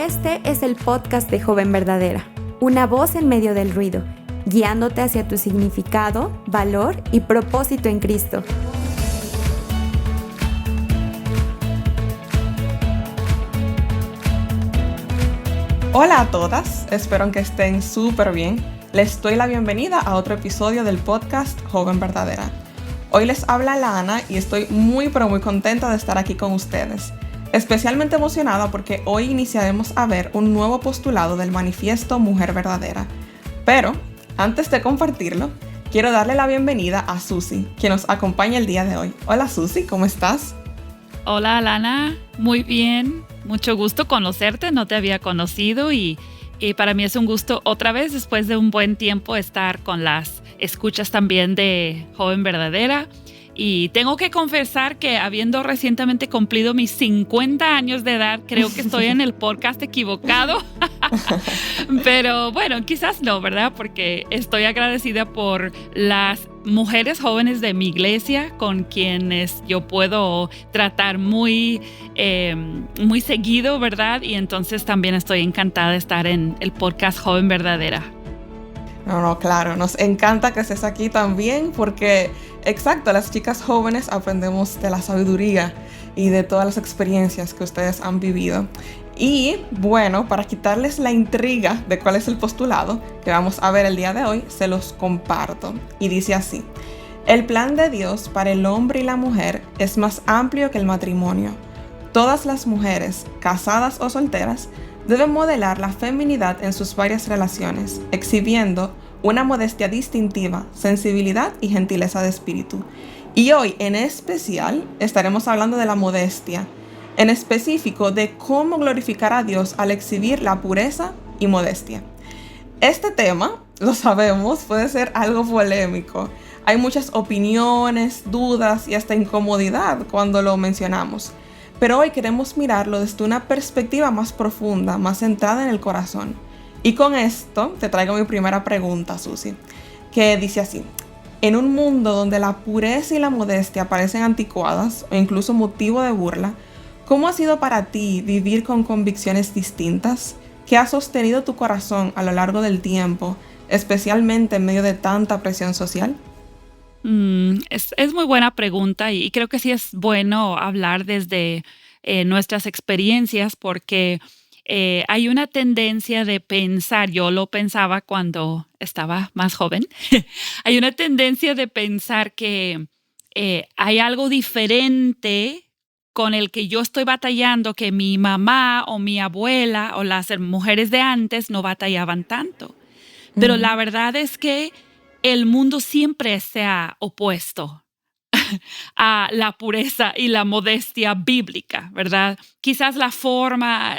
Este es el podcast de Joven Verdadera, una voz en medio del ruido, guiándote hacia tu significado, valor y propósito en Cristo. Hola a todas, espero que estén súper bien. Les doy la bienvenida a otro episodio del podcast Joven Verdadera. Hoy les habla Lana y estoy muy contenta de estar aquí con ustedes. Especialmente emocionada porque hoy iniciaremos a ver un nuevo postulado del manifiesto Mujer Verdadera. Pero, antes de compartirlo, quiero darle la bienvenida a Susi, quien nos acompaña el día de hoy. Hola Susi, ¿cómo estás? Hola Lana, muy bien, mucho gusto conocerte, no te había conocido y para mí es un gusto otra vez después de un buen tiempo estar con las escuchas también de Joven Verdadera. Y tengo que confesar que habiendo recientemente cumplido mis 50 años de edad, creo que estoy en el podcast equivocado. Pero bueno, quizás no, ¿verdad? Porque estoy agradecida por las mujeres jóvenes de mi iglesia con quienes yo puedo tratar muy seguido, ¿verdad? Y entonces también estoy encantada de estar en el podcast Joven Verdadera. No, claro, nos encanta que estés aquí también porque, exacto, las chicas jóvenes aprendemos de la sabiduría y de todas las experiencias que ustedes han vivido. Y bueno, para quitarles la intriga de cuál es el postulado que vamos a ver el día de hoy, se los comparto. Y dice así: el plan de Dios para el hombre y la mujer es más amplio que el matrimonio. Todas las mujeres, casadas o solteras, deben modelar la feminidad en sus varias relaciones, exhibiendo una modestia distintiva, sensibilidad y gentileza de espíritu. Y hoy, en especial, estaremos hablando de la modestia, en específico de cómo glorificar a Dios al exhibir la pureza y modestia. Este tema, lo sabemos, puede ser algo polémico. Hay muchas opiniones, dudas y hasta incomodidad cuando lo mencionamos. Pero hoy queremos mirarlo desde una perspectiva más profunda, más centrada en el corazón. Y con esto te traigo mi primera pregunta, Susi, que dice así: en un mundo donde la pureza y la modestia parecen anticuadas o incluso motivo de burla, ¿cómo ha sido para ti vivir con convicciones distintas? ¿Qué ha sostenido tu corazón a lo largo del tiempo, especialmente en medio de tanta presión social? Es muy buena pregunta y creo que sí es bueno hablar desde nuestras experiencias porque hay una tendencia de pensar, yo lo pensaba cuando estaba más joven, hay una tendencia de pensar que hay algo diferente con el que yo estoy batallando que mi mamá o mi abuela o las mujeres de antes no batallaban tanto. Pero la verdad es que el mundo siempre se ha opuesto a la pureza y la modestia bíblica, ¿verdad? Quizás la forma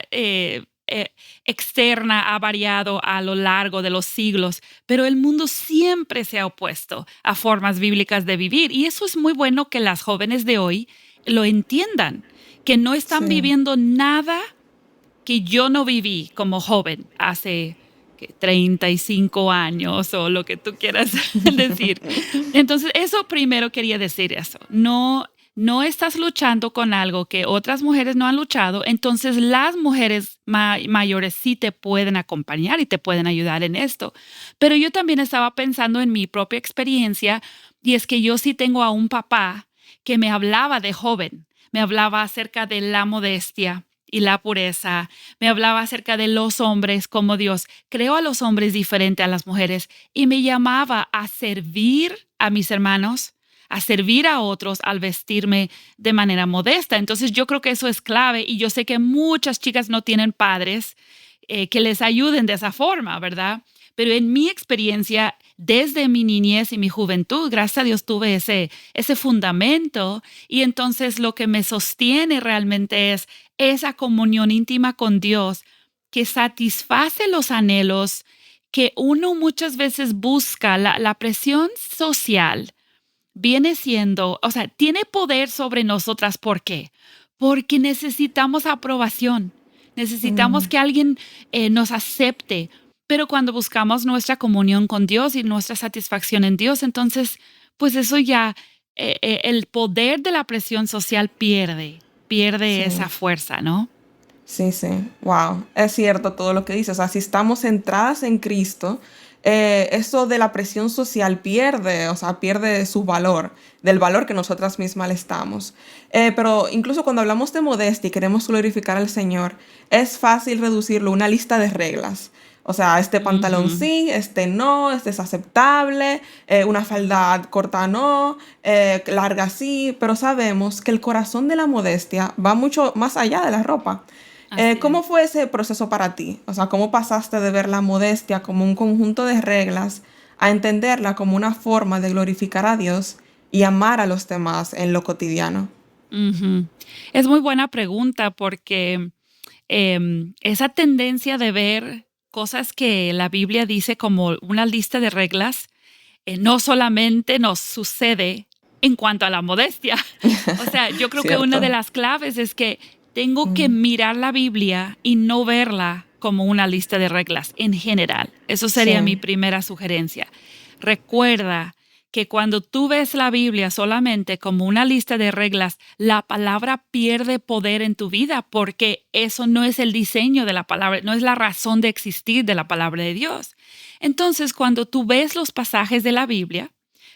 externa ha variado a lo largo de los siglos, pero el mundo siempre se ha opuesto a formas bíblicas de vivir. Y eso es muy bueno que las jóvenes de hoy lo entiendan, que no están viviendo nada que yo no viví como joven hace 35 años o lo que tú quieras decir. Entonces, eso primero quería decir eso. No estás luchando con algo que otras mujeres no han luchado, entonces las mujeres mayores sí te pueden acompañar y te pueden ayudar en esto. Pero yo también estaba pensando en mi propia experiencia y es que yo sí tengo a un papá que me hablaba de joven, me hablaba acerca de la modestia y la pureza, me hablaba acerca de los hombres, como Dios creó a los hombres diferente a las mujeres y me llamaba a servir a mis hermanos, a servir a otros al vestirme de manera modesta. Entonces yo creo que eso es clave y yo sé que muchas chicas no tienen padres que les ayuden de esa forma, ¿verdad? Pero en mi experiencia, desde mi niñez y mi juventud, gracias a Dios tuve ese fundamento y entonces lo que me sostiene realmente es esa comunión íntima con Dios que satisface los anhelos que uno muchas veces busca. La presión social viene siendo, o sea, tiene poder sobre nosotras. ¿Por qué? Porque necesitamos aprobación, necesitamos que alguien nos acepte. Pero cuando buscamos nuestra comunión con Dios y nuestra satisfacción en Dios, entonces, pues eso ya, el poder de la presión social pierde esa fuerza, ¿no? Sí, sí, wow, es cierto todo lo que dices. O sea, si estamos centradas en Cristo, eso de la presión social pierde, o sea, pierde su valor, del valor que nosotras mismas le estamos. Pero incluso cuando hablamos de modestia y queremos glorificar al Señor, es fácil reducirlo a una lista de reglas. O sea, este pantalón Ujú. sí, este no, este es aceptable, una falda corta no, larga sí, pero sabemos que el corazón de la modestia va mucho más allá de la ropa. Así ¿Cómo es. fue ese proceso para ti? O sea, ¿cómo pasaste de ver la modestia como un conjunto de reglas a entenderla como una forma de glorificar a Dios y amar a los demás en lo cotidiano? Ujú. Es muy buena pregunta porque esa tendencia de ver cosas que la Biblia dice como una lista de reglas, no solamente nos sucede en cuanto a la modestia. O sea, yo creo que una de Cierto. las claves es que tengo que Mm, mirar la Biblia y no verla como una lista de reglas en general. Eso sería mi sí. primera sugerencia. Recuerda que cuando tú ves la Biblia solamente como una lista de reglas, la palabra pierde poder en tu vida porque eso no es el diseño de la palabra, no es la razón de existir de la palabra de Dios. Entonces, cuando tú ves los pasajes de la Biblia,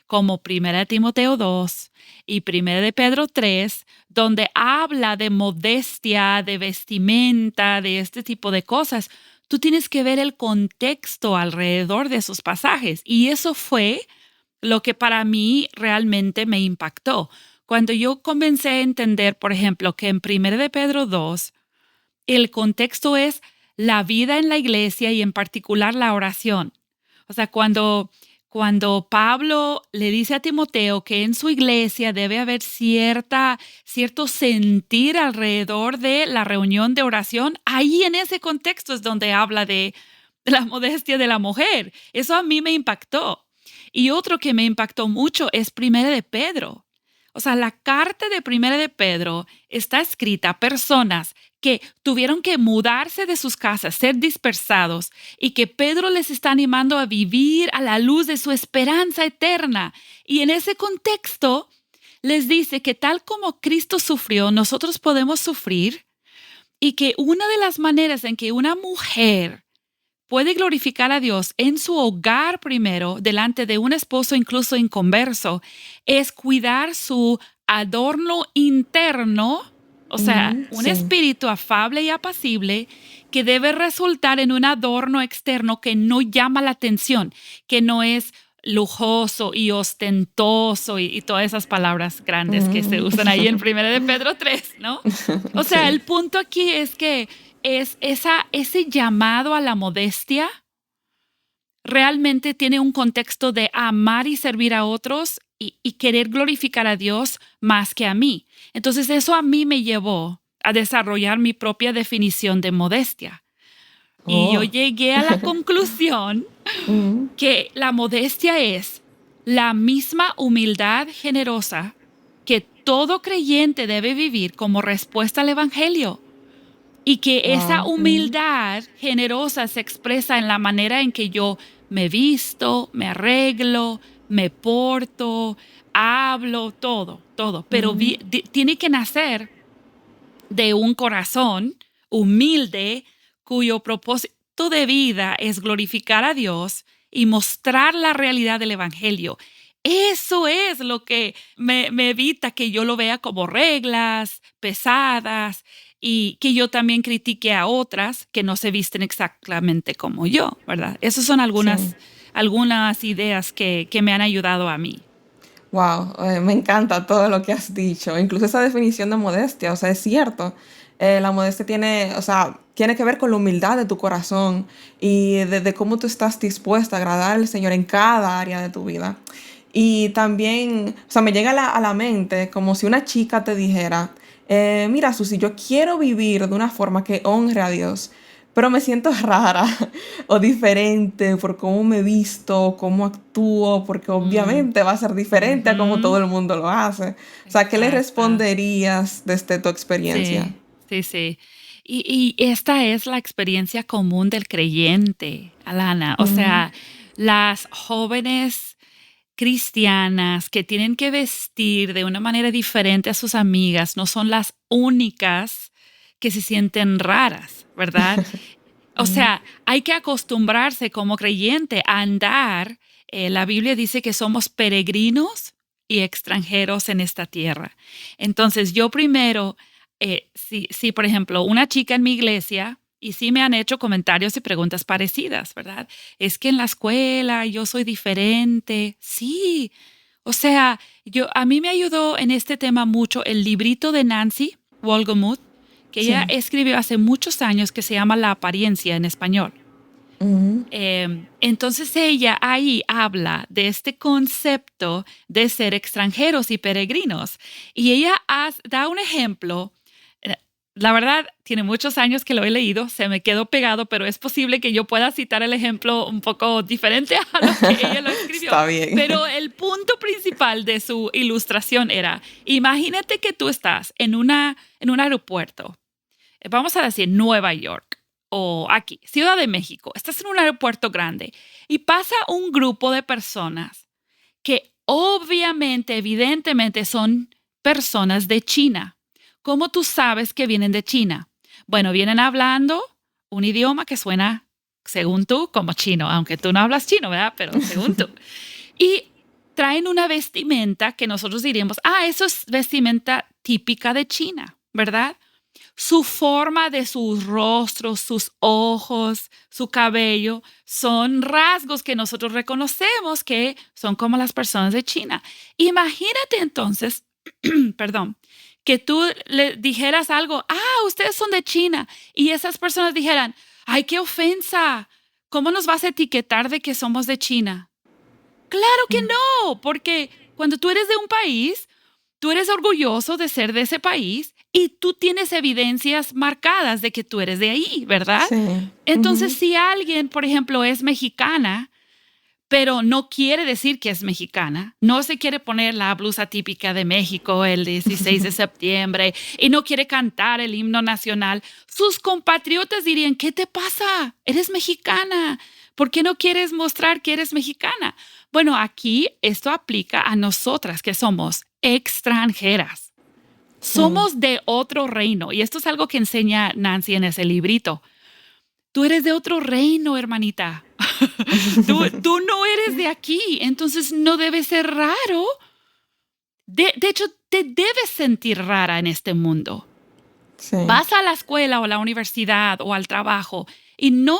como 1 Timoteo 2 y 1 de Pedro 3, donde habla de modestia, de vestimenta, de este tipo de cosas, tú tienes que ver el contexto alrededor de esos pasajes. Y eso fue lo que para mí realmente me impactó. Cuando yo comencé a entender, por ejemplo, que en 1 de Pedro 2 el contexto es la vida en la iglesia y en particular la oración. O sea, cuando Pablo le dice a Timoteo que en su iglesia debe haber cierto sentir alrededor de la reunión de oración, ahí en ese contexto es donde habla de la modestia de la mujer. Eso a mí me impactó. Y otro que me impactó mucho es 1 de Pedro. O sea, la carta de 1 de Pedro está escrita a personas que tuvieron que mudarse de sus casas, ser dispersados, y que Pedro les está animando a vivir a la luz de su esperanza eterna. Y en ese contexto les dice que tal como Cristo sufrió, nosotros podemos sufrir, y que una de las maneras en que una mujer puede glorificar a Dios en su hogar primero, delante de un esposo incluso inconverso, es cuidar su adorno interno, o sea, Ujú, un sí. espíritu afable y apacible que debe resultar en un adorno externo que no llama la atención, que no es lujoso y ostentoso y todas esas palabras grandes que se Mm. usan ahí en 1 de Pedro 3, ¿no? O sea, Sí. el punto aquí es que ese llamado a la modestia realmente tiene un contexto de amar y servir a otros y querer glorificar a Dios más que a mí. Entonces eso a mí me llevó a desarrollar mi propia definición de modestia. Y yo Oh. llegué a la conclusión Mm. que la modestia es la misma humildad generosa que todo creyente debe vivir como respuesta al Evangelio. Y que esa Wow. Mm. humildad generosa se expresa en la manera en que yo me visto, me arreglo, me porto, hablo, todo, todo. Pero Mm. tiene que nacer de un corazón humilde cuyo propósito de vida es glorificar a Dios y mostrar la realidad del Evangelio. Eso es lo que me evita que yo lo vea como reglas pesadas y que yo también critique a otras que no se visten exactamente como yo, ¿verdad? Esas son Sí. algunas ideas que me han ayudado a mí. Wow, me encanta todo lo que has dicho, incluso esa definición de modestia, o sea, es cierto. La modestia tiene, o sea, tiene que ver con la humildad de tu corazón y de cómo tú estás dispuesta a agradar al Señor en cada área de tu vida. Y también, o sea, me llega a la mente como si una chica te dijera, mira, Susi, yo quiero vivir de una forma que honre a Dios, pero me siento rara o diferente por cómo me visto, cómo actúo, porque Mm, obviamente va a ser diferente a como todo ujú, el mundo lo hace. O sea, ¿qué le exacto. responderías desde tu experiencia? Sí, sí, sí. Y esta es la experiencia común del creyente, Alana. O Mm, sea, las jóvenes cristianas que tienen que vestir de una manera diferente a sus amigas no son las únicas que se sienten raras, ¿verdad? O sea, hay que acostumbrarse como creyente a andar. La Biblia dice que somos peregrinos y extranjeros en esta tierra. Entonces, yo primero, si, por ejemplo, una chica en mi iglesia, y sí me han hecho comentarios y preguntas parecidas, ¿verdad? Es que en la escuela yo soy diferente. Sí, o sea, a mí me ayudó en este tema mucho el librito de Nancy Wolgemuth, que ella Sí. escribió hace muchos años, que se llama La apariencia en español. Ujú. Entonces ella ahí habla de este concepto de ser extranjeros y peregrinos. Y ella da un ejemplo. La verdad, tiene muchos años que lo he leído, se me quedó pegado, pero es posible que yo pueda citar el ejemplo un poco diferente a lo que ella lo escribió. Está bien. Pero el punto principal de su ilustración era, imagínate que tú estás en un aeropuerto, vamos a decir Nueva York o aquí, Ciudad de México, estás en un aeropuerto grande y pasa un grupo de personas que obviamente, evidentemente son personas de China. ¿Cómo tú sabes que vienen de China? Bueno, vienen hablando un idioma que suena, según tú, como chino, aunque tú no hablas chino, ¿verdad? Pero según tú. Y traen una vestimenta que nosotros diríamos, eso es vestimenta típica de China, ¿verdad? Su forma de sus rostros, sus ojos, su cabello, son rasgos que nosotros reconocemos que son como las personas de China. Imagínate entonces, perdón, que tú le dijeras algo, ustedes son de China, y esas personas dijeran, ¡ay, qué ofensa! ¿Cómo nos vas a etiquetar de que somos de China? Claro que no, porque cuando tú eres de un país, tú eres orgulloso de ser de ese país y tú tienes evidencias marcadas de que tú eres de ahí, ¿verdad? Sí. Entonces, Ujú. si alguien, por ejemplo, es mexicana, pero no quiere decir que es mexicana, no se quiere poner la blusa típica de México el 16 de septiembre y no quiere cantar el himno nacional, sus compatriotas dirían, ¿qué te pasa? Eres mexicana. ¿Por qué no quieres mostrar que eres mexicana? Bueno, aquí esto aplica a nosotras que somos extranjeras. Sí. Somos de otro reino y esto es algo que enseña Nancy en ese librito. Tú eres de otro reino, hermanita. Tú no eres de aquí, entonces no debe ser raro. De hecho, te debes sentir rara en este mundo. Sí. Vas a la escuela o a la universidad o al trabajo y no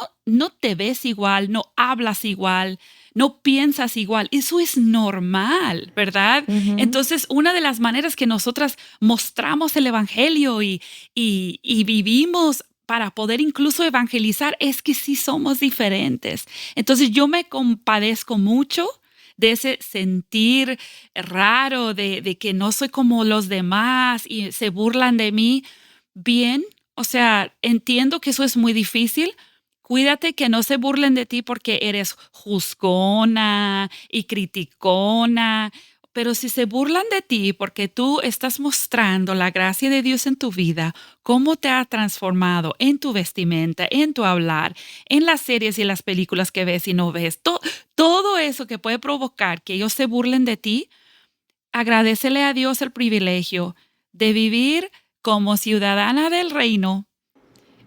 te ves igual, no hablas igual, no piensas igual. Eso es normal, ¿verdad? Ujú. Entonces, una de las maneras que nosotras mostramos el evangelio y vivimos para poder incluso evangelizar es que sí somos diferentes. Entonces, yo me compadezco mucho de ese sentir raro de que no soy como los demás y se burlan de mí. Bien, o sea, entiendo que eso es muy difícil. Cuídate que no se burlen de ti porque eres juzgona y criticona. Pero si se burlan de ti porque tú estás mostrando la gracia de Dios en tu vida, cómo te ha transformado en tu vestimenta, en tu hablar, en las series y las películas que ves y no ves, todo eso que puede provocar que ellos se burlen de ti, agradécele a Dios el privilegio de vivir como ciudadana del reino,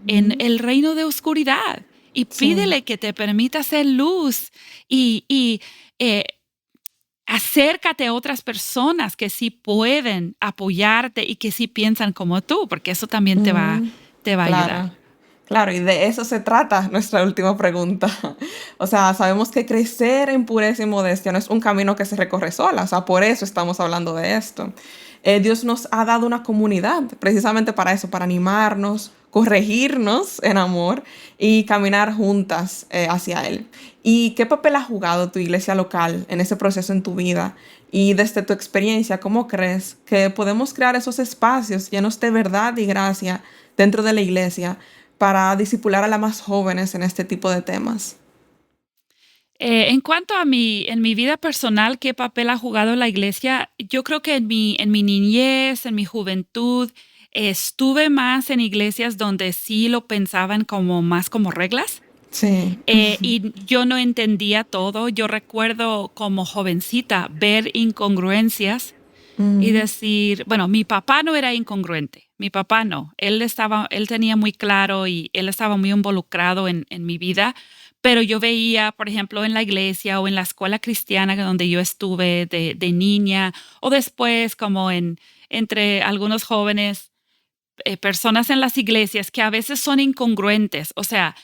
en el reino de oscuridad. Y Sí. pídele que te permita ser luz y acércate a otras personas que sí pueden apoyarte y que sí piensan como tú, porque eso también te va Ujú. a ayudar. Claro, claro, y de eso se trata nuestra última pregunta. O sea, sabemos que crecer en pureza y modestia no es un camino que se recorre sola, o sea, por eso estamos hablando de esto. Dios nos ha dado una comunidad precisamente para eso, para animarnos, corregirnos en amor y caminar juntas hacia Él. ¿Y qué papel ha jugado tu iglesia local en ese proceso en tu vida? Y desde tu experiencia, ¿cómo crees que podemos crear esos espacios llenos de verdad y gracia dentro de la iglesia para discipular a las más jóvenes en este tipo de temas? En cuanto a en mi vida personal, ¿qué papel ha jugado la iglesia? Yo creo que en mi niñez, en mi juventud, estuve más en iglesias donde sí lo pensaban como más como reglas. Sí. Y yo no entendía todo. Yo recuerdo como jovencita ver incongruencias y Mm. decir, bueno, mi papá no era incongruente. Mi papá no. Él tenía muy claro y él estaba muy involucrado en mi vida. Pero yo veía, por ejemplo, en la iglesia o en la escuela cristiana donde yo estuve de niña, o después como entre algunos jóvenes, personas en las iglesias que a veces son incongruentes. O sea,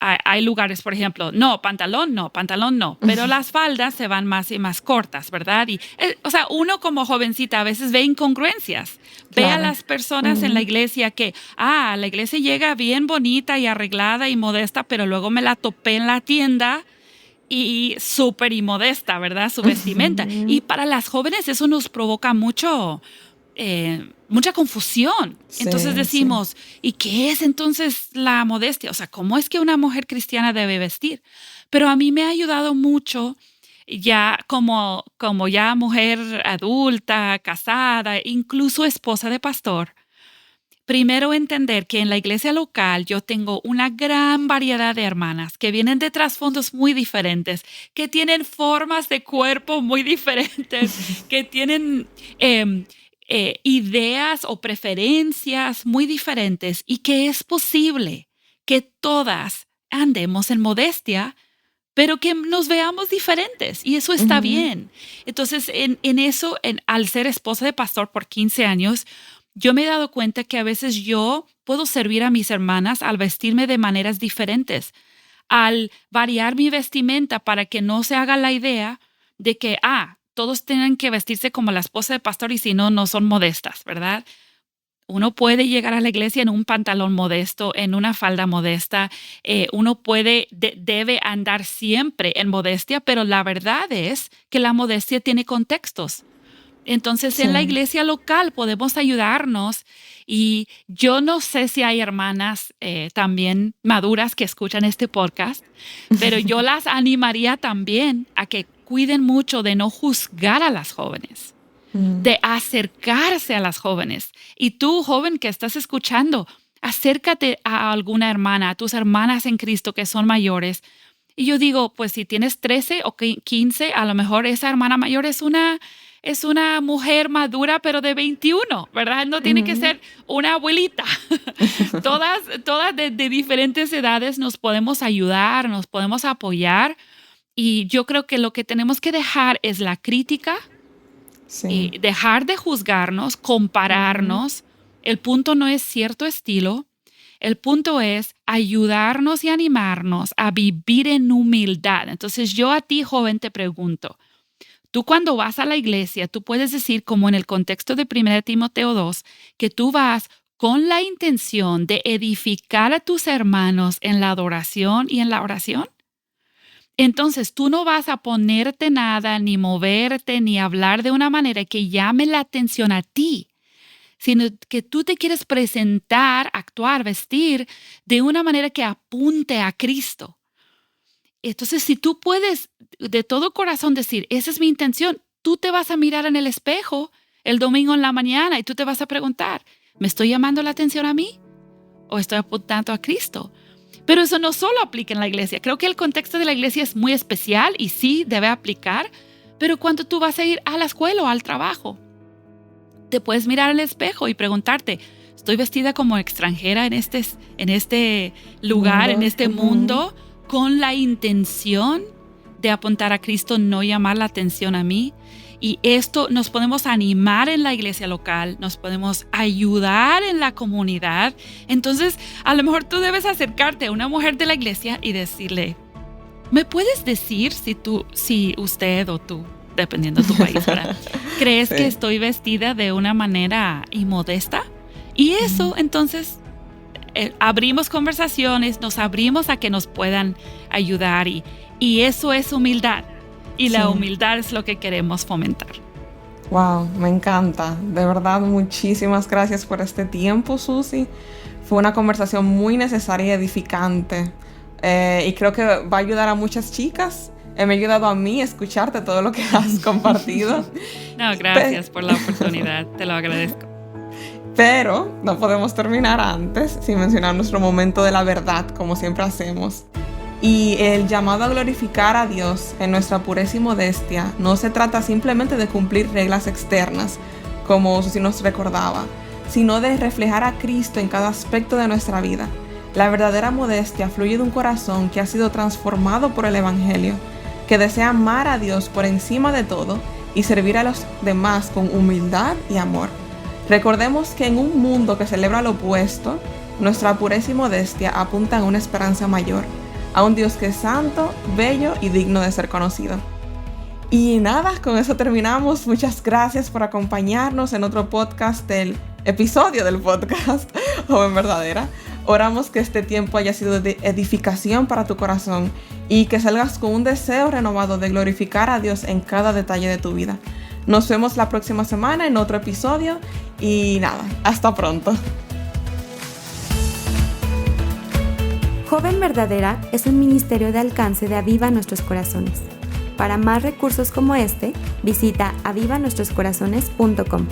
hay lugares, por ejemplo, no, pantalón no, pero las faldas se van más y más cortas, ¿verdad? Y, o sea, uno como jovencita a veces ve incongruencias. Ve a las personas en la iglesia que, la iglesia llega bien bonita y arreglada y modesta, pero luego me la topé en la tienda y súper inmodesta, ¿verdad? Su vestimenta. Y para las jóvenes eso nos provoca mucha confusión. Entonces decimos, ¿y qué es entonces la modestia? O sea, ¿cómo es que una mujer cristiana debe vestir? Pero a mí me ha ayudado mucho ya como ya mujer adulta, casada, incluso esposa de pastor. Primero entender que en la iglesia local yo tengo una gran variedad de hermanas que vienen de trasfondos muy diferentes, que tienen formas de cuerpo muy diferentes, que tienen ideas o preferencias muy diferentes y que es posible que todas andemos en modestia, pero que nos veamos diferentes y eso está bien. Entonces, en eso, al ser esposa de pastor por 15 años, yo me he dado cuenta que a veces yo puedo servir a mis hermanas al vestirme de maneras diferentes, al variar mi vestimenta para que no se haga la idea de que, todos tienen que vestirse como la esposa de pastor y si no, no son modestas, ¿verdad? Uno puede llegar a la iglesia en un pantalón modesto, en una falda modesta. Uno debe andar siempre en modestia, pero la verdad es que la modestia tiene contextos. Entonces, en la iglesia local podemos ayudarnos y yo no sé si hay hermanas también maduras que escuchan este podcast, pero yo las animaría también a que cuiden mucho de no juzgar a las jóvenes, de acercarse a las jóvenes. Y tú, joven que estás escuchando, acércate a alguna hermana, a tus hermanas en Cristo que son mayores. Y yo digo, pues si tienes 13 o 15, a lo mejor esa hermana mayor es una mujer madura, pero de 21, ¿verdad? No tiene que ser una abuelita. Todas de diferentes edades nos podemos ayudar, nos podemos apoyar. Y yo creo que lo que tenemos que dejar es la crítica y dejar de juzgarnos, compararnos. El punto no es cierto estilo. El punto es ayudarnos y animarnos a vivir en humildad. Entonces yo a ti, joven, te pregunto, tú cuando vas a la iglesia, tú puedes decir, como en el contexto de 1 Timoteo 2, que tú vas con la intención de edificar a tus hermanos en la adoración y en la oración. Entonces tú no vas a ponerte nada, ni moverte, ni hablar de una manera que llame la atención a ti, sino que tú te quieres presentar, actuar, vestir de una manera que apunte a Cristo. Entonces, si tú puedes de todo corazón decir, esa es mi intención, tú te vas a mirar en el espejo el domingo en la mañana y tú te vas a preguntar, ¿me estoy llamando la atención a mí o estoy apuntando a Cristo? Pero eso no solo aplica en la iglesia. Creo que el contexto de la iglesia es muy especial y sí debe aplicar, pero cuando tú vas a ir a la escuela o al trabajo, te puedes mirar al espejo y preguntarte, ¿estoy vestida como extranjera en este lugar, en este mundo, con la intención de apuntar a Cristo, no llamar la atención a mí? Y esto nos podemos animar en la iglesia local, nos podemos ayudar en la comunidad. Entonces, a lo mejor tú debes acercarte a una mujer de la iglesia y decirle, ¿me puedes decir si usted o tú, dependiendo de tu país, ¿verdad? ¿Crees que estoy vestida de una manera inmodesta? Y eso, entonces, abrimos conversaciones, nos abrimos a que nos puedan ayudar y eso es humildad. Y la humildad es lo que queremos fomentar. Wow, me encanta. De verdad, muchísimas gracias por este tiempo, Susi. Fue una conversación muy necesaria y edificante. Y creo que va a ayudar a muchas chicas. Me ha ayudado a mí a escucharte todo lo que has compartido. No, gracias por la oportunidad. Te lo agradezco. Pero no podemos terminar antes sin mencionar nuestro momento de la verdad, como siempre hacemos. Y el llamado a glorificar a Dios en nuestra pureza y modestia no se trata simplemente de cumplir reglas externas, como Susi nos recordaba, sino de reflejar a Cristo en cada aspecto de nuestra vida. La verdadera modestia fluye de un corazón que ha sido transformado por el Evangelio, que desea amar a Dios por encima de todo y servir a los demás con humildad y amor. Recordemos que en un mundo que celebra lo opuesto, nuestra pureza y modestia apuntan a una esperanza mayor, a un Dios que es santo, bello y digno de ser conocido. Y nada, con eso terminamos. Muchas gracias por acompañarnos en otro episodio del podcast Joven Verdadera. Oramos que este tiempo haya sido de edificación para tu corazón y que salgas con un deseo renovado de glorificar a Dios en cada detalle de tu vida. Nos vemos la próxima semana en otro episodio y nada, hasta pronto. Joven Verdadera es un ministerio de alcance de Aviva Nuestros Corazones. Para más recursos como este, visita avivanuestroscorazones.com.